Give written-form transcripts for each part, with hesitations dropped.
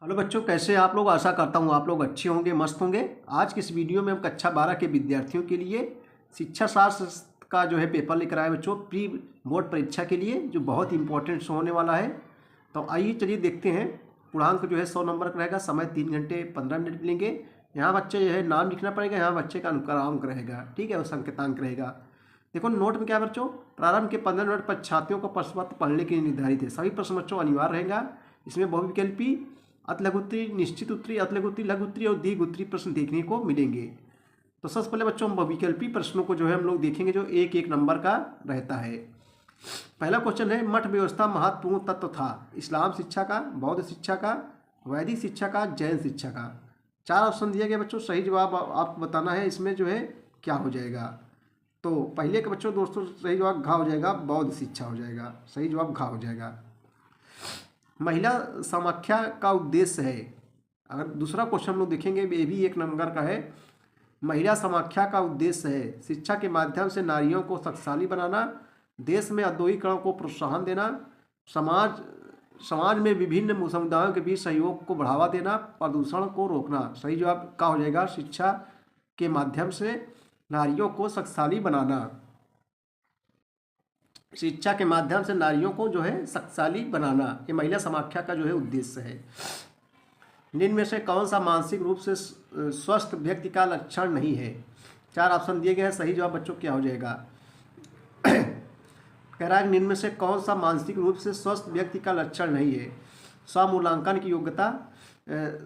Hello बच्चों, कैसे हैं आप लोग। आशा करता हूँ आप लोग अच्छे होंगे, मस्त होंगे। आज की इस वीडियो में हम कक्षा 12 के विद्यार्थियों के लिए शिक्षा शास्त्र का जो है पेपर लेकर आए बच्चों, प्री बोर्ड परीक्षा के लिए, जो बहुत इंपॉर्टेंट होने वाला है। तो आइए चलिए देखते हैं। पूर्णांक जो है 100 नंबर का रहेगा। समय 3 घंटे 15 मिनट लेंगे। यहाँ बच्चे जो है नाम लिखना पड़ेगा, यहाँ बच्चे का अंक रहेगा, ठीक है, और संकेतांक रहेगा। देखो नोट में क्या है बच्चों, प्रारंभ के 15 मिनट पर छात्रों को प्रश्न पत्र पढ़ने के लिए निर्धारित है। सभी प्रश्न बच्चों अनिवार्य रहेगा। इसमें बहुविकल्पी, अतलघुत्तरी, निश्चित उत्तरी, अतलघुत्तरी, लघु उत्तरी और दीर्घ उत्तरी प्रश्न देखने को मिलेंगे। तो सबसे पहले बच्चों हम बहुविकल्पी प्रश्नों को जो है हम लोग देखेंगे, जो एक एक नंबर का रहता है। पहला क्वेश्चन है, मठ व्यवस्था महत्वपूर्ण तत्व था। इस्लाम शिक्षा का, बौद्ध शिक्षा का, वैदिक शिक्षा का, जैन शिक्षा का। 4 ऑप्शन दिया गया बच्चों, सही जवाब आपको बताना है। इसमें जो है क्या हो जाएगा। तो पहले के बच्चों दोस्तों सही जवाब घा हो जाएगा, बौद्ध शिक्षा हो जाएगा। सही जवाब घा हो जाएगा। महिला समाख्या का उद्देश्य है। अगर दूसरा क्वेश्चन हम लोग देखेंगे, ये भी एक नंबर का है। महिला समाख्या का उद्देश्य है शिक्षा के माध्यम से नारियों को शक्तिशाली बनाना, देश में औद्योगिकरण को प्रोत्साहन देना, समाज में विभिन्न समुदायों के बीच सहयोग को बढ़ावा देना, प्रदूषण को रोकना। सही जवाब का हो जाएगा, शिक्षा के माध्यम से नारियों को शक्तिशाली बनाना। शिक्षा के माध्यम से नारियों को जो है शक्तिशाली बनाना, ये महिला समाख्या का जो है उद्देश्य है। निम्न में से कौन सा मानसिक रूप से स्वस्थ व्यक्ति का लक्षण नहीं है। 4 ऑप्शन दिए गए हैं। सही जवाब बच्चों क्या हो जाएगा। कह रहा है निम्न में से कौन सा मानसिक रूप से स्वस्थ व्यक्ति का लक्षण नहीं है। स्वमूल्यांकन की योग्यता,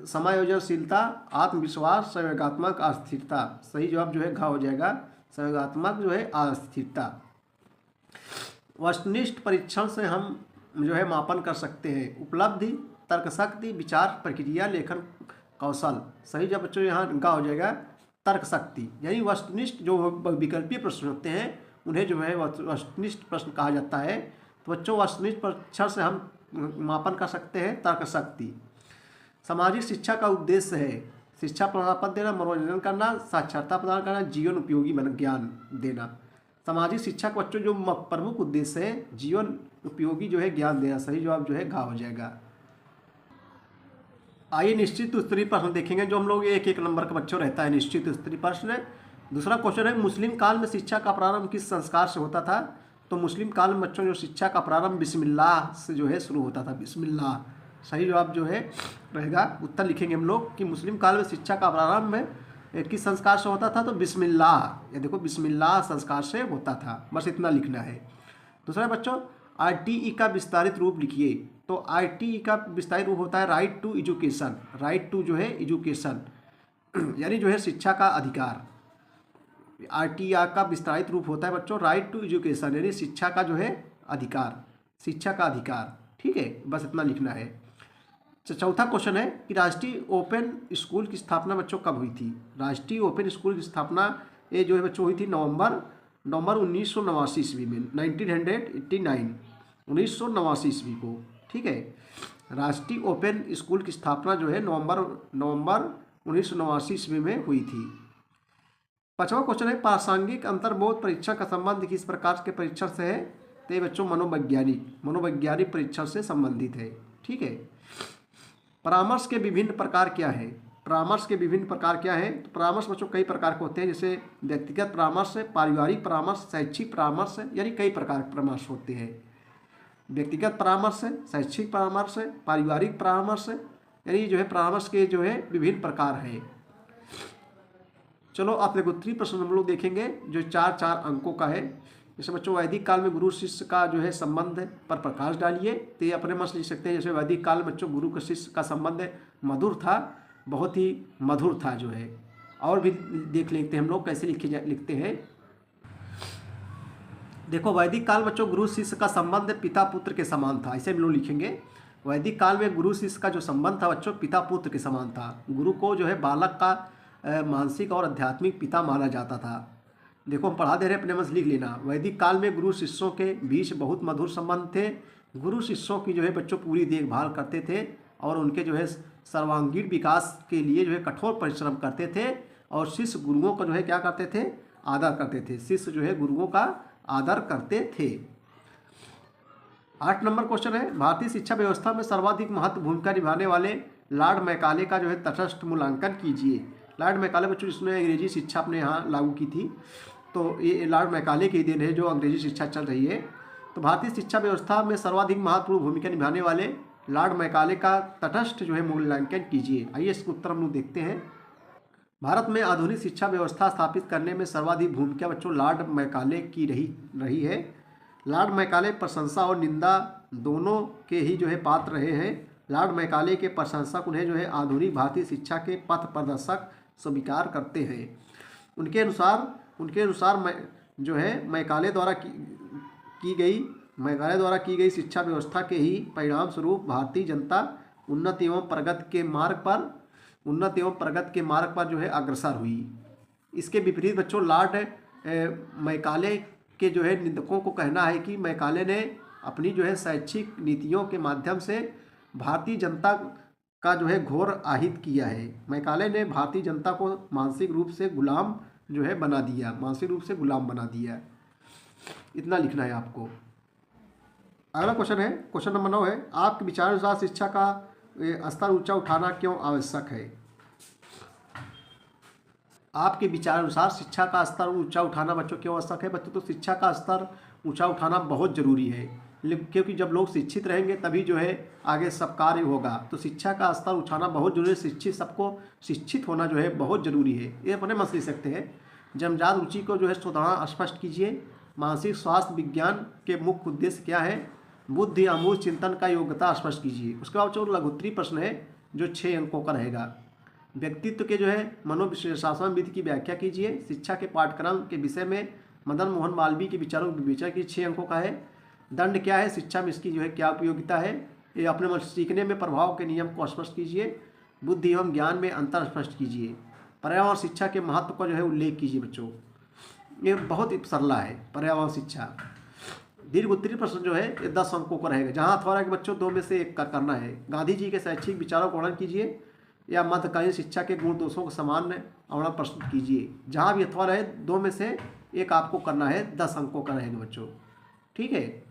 समायोजनशीलता, आत्मविश्वास, संवेगात्मक अस्थिरता। सही जवाब जो है घ हो जाएगा, संवेगात्मक जो है अस्थिरता। वस्तुनिष्ठ परीक्षण से हम जो है मापन कर सकते हैं। उपलब्धि, तर्कशक्ति, विचार प्रक्रिया, लेखन कौशल। सही जब बच्चों यहाँ का हो जाएगा तर्कशक्ति। यानी वस्तुनिष्ठ जो विकल्पीय प्रश्न होते हैं उन्हें जो है वस्तुनिष्ठ प्रश्न कहा जाता है। तो बच्चों वस्तुनिष्ठ परीक्षण से हम मापन कर सकते हैं तर्कशक्ति। सामाजिक शिक्षा का उद्देश्य है शिक्षा प्रमाण देना, मनोरंजन करना, साक्षरता प्रदान करना, जीवन उपयोगी ज्ञान देना। सामाजिक शिक्षा का बच्चों जो प्रमुख उद्देश्य है जीवन उपयोगी जो है ज्ञान देना। सही जवाब जो है घा हो जाएगा। आइए निश्चित उत्तरीय प्रश्न देखेंगे, जो हम लोग एक एक नंबर का बच्चों रहता है निश्चित उत्तरीय प्रश्न। दूसरा क्वेश्चन है, मुस्लिम काल में शिक्षा का प्रारंभ किस संस्कार से होता था। तो मुस्लिम काल में बच्चों जो शिक्षा का प्रारंभ बिस्मिल्लाह से जो है शुरू होता था, बिस्मिल्लाह। सही जवाब जो है रहेगा, उत्तर लिखेंगे हम लोग कि मुस्लिम काल में शिक्षा का प्रारंभ में किस संस्कार से होता था। तो बिस्मिल्लाह, ये देखो बिस्मिल्लाह संस्कार से होता था। बस इतना लिखना है। दूसरा बच्चों, आरटीई का विस्तारित रूप लिखिए। तो आरटीई का विस्तारित रूप होता है right to education. Right to जो है एजुकेशन यानी जो है शिक्षा का अधिकार। आरटीई का विस्तारित रूप होता है बच्चों राइट टू एजुकेशन, यानी शिक्षा का जो है अधिकार, शिक्षा का अधिकार। ठीक है, बस इतना लिखना है। चौथा क्वेश्चन है कि राष्ट्रीय ओपन स्कूल की स्थापना बच्चों कब हुई थी। राष्ट्रीय ओपन स्कूल की स्थापना ये जो है बच्चों हुई थी नवंबर 1989 ईस्वी में, 1989 ईस्वी को। ठीक है, राष्ट्रीय ओपन स्कूल की स्थापना जो है नवंबर 1989 ईस्वी में हुई थी। पांचवा क्वेश्चन है, प्रासंगिक अंतर्बोध परीक्षा का संबंध किस प्रकार के परीक्षण से है। तो ये बच्चों मनोवैज्ञानिक परीक्षण से संबंधित है। ठीक है, परामर्श के विभिन्न प्रकार क्या है। परामर्श के विभिन्न प्रकार क्या है। तो परामर्श बच्चों कई प्रकार के होते हैं, जैसे व्यक्तिगत परामर्श है, पारिवारिक परामर्श, शैक्षिक परामर्श है, यानी कई प्रकार के परामर्श होते हैं। व्यक्तिगत परामर्श है, शैक्षिक परामर्श है, पारिवारिक परामर्श है, यानी जो है परामर्श के जो है विभिन्न प्रकार हैं। चलो अतलघुत्तरी प्रश्न हम लोग देखेंगे, जो 4-4 अंकों का है। जैसे बच्चों वैदिक काल में गुरु शिष्य का जो है संबंध पर प्रकाश डालिए। तो ये अपने मत लिख सकते हैं। जैसे वैदिक काल में बच्चों गुरु का शिष्य का संबंध मधुर था, बहुत ही मधुर था जो है। और भी देख लेते हैं हम लोग कैसे लिखते हैं। देखो वैदिक काल बच्चों गुरु शिष्य का संबंध पिता पुत्र के समान था, ऐसे हम लोग लिखेंगे। वैदिक काल में गुरु शिष्य का जो संबंध था बच्चों पिता पुत्र के समान था। गुरु को जो है बालक का मानसिक और आध्यात्मिक पिता माना जाता था। देखो हम पढ़ा दे रहे अपने मन से लिख लेना। वैदिक काल में गुरु शिष्यों के बीच बहुत मधुर संबंध थे। गुरु शिष्यों की जो है बच्चों पूरी देखभाल करते थे और उनके जो है सर्वांगीण विकास के लिए जो है कठोर परिश्रम करते थे। और शिष्य गुरुओं का जो है क्या करते थे, आदर करते थे। शिष्य जो है गुरुओं का आदर करते थे। 8 नंबर क्वेश्चन है, भारतीय शिक्षा व्यवस्था में सर्वाधिक महत्व भूमिका निभाने वाले लॉर्ड मैकाले का जो है तटस्थ मूल्यांकन कीजिए। लॉर्ड मैकाले बच्चों जिसने अंग्रेजी शिक्षा अपने यहाँ लागू की थी, तो ये लॉर्ड मैकाले की दिन है जो अंग्रेजी शिक्षा चल रही है। तो भारतीय शिक्षा व्यवस्था में सर्वाधिक महत्वपूर्ण भूमिका निभाने वाले लॉर्ड मैकाले का तटस्थ जो है मूल्यांकन कीजिए। आइए इसका उत्तर हम लोग देखते हैं। भारत में आधुनिक शिक्षा व्यवस्था स्थापित करने में सर्वाधिक भूमिका बच्चों लॉर्ड मैकाले की रही है। लॉर्ड मैकाले प्रशंसा और निंदा दोनों के ही जो है पात्र रहे हैं। लॉर्ड मैकाले के प्रशंसक उन्हें जो है आधुनिक भारतीय शिक्षा के पथ प्रदर्शक स्वीकार करते हैं। उनके अनुसार जो है मैकाले द्वारा की गई शिक्षा व्यवस्था के ही परिणाम स्वरूप भारतीय जनता उन्नति एवं प्रगति के मार्ग पर जो है अग्रसर हुई। इसके विपरीत बच्चों लॉर्ड मैकाले के जो है निंदकों को कहना है कि मैकाले ने अपनी जो है शैक्षिक नीतियों के माध्यम से भारतीय जनता का जो है घोर आहित किया है। मैकाले ने भारतीय जनता को मानसिक रूप से गुलाम बना दिया। इतना लिखना है आपको। अगला क्वेश्चन है, क्वेश्चन नंबर 9 है, आपके विचारानुसार शिक्षा का स्तर ऊंचा उठाना क्यों आवश्यक है? आपके विचारानुसार शिक्षा का स्तर ऊंचा उठाना बच्चों क्यों आवश्यक है? बच्चों तो शिक्षा का स्तर ऊंचा उठाना बहुत ज़रूरी है, क्योंकि जब लोग शिक्षित रहेंगे तभी जो है आगे सब कार्य होगा। तो शिक्षा का स्तर उठाना बहुत जरूरी है। सबको शिक्षित होना जो है बहुत ज़रूरी है। ये अपने मत ले सकते हैं। जन्मजात रुचि को जो है सुधारना स्पष्ट कीजिए। मानसिक स्वास्थ्य विज्ञान के मुख्य उद्देश्य क्या है? बुद्धि अमूल चिंतन का योग्यता स्पष्ट कीजिए। उसके बाद जो लघुत्तरीय प्रश्न है जो 6 अंकों का रहेगा। व्यक्तित्व के जो है मनोविश्लेषण विधि की व्याख्या कीजिए। शिक्षा के पाठ्यक्रम के विषय में मदन मोहन मालवीय के विचारों की विवेचना की। 6 अंकों का है। दंड क्या है? शिक्षा में इसकी जो है क्या उपयोगिता है? ये अपने सीखने में प्रभाव के नियम को स्पष्ट कीजिए। बुद्धि एवं ज्ञान में अंतर स्पष्ट कीजिए। पर्यावरण शिक्षा के महत्व का जो है उल्लेख कीजिए। बच्चों ये बहुत ही सरला है पर्यावरण शिक्षा। दीर्घ उत्तरीय प्रश्न जो है ये 10 अंकों का रहेगा, जहाँ अथवा के बच्चों 2 में से 1 का करना है। गांधी जी के शैक्षिक विचारों का वर्णन कीजिए या मध्यकालीन शिक्षा के गुण दोषों को समान अवर्ण प्रस्तुत कीजिए। जहाँ भी अथवा रहे 2 में से 1 आपको करना है। 10 अंकों का रहेगा बच्चों। ठीक है।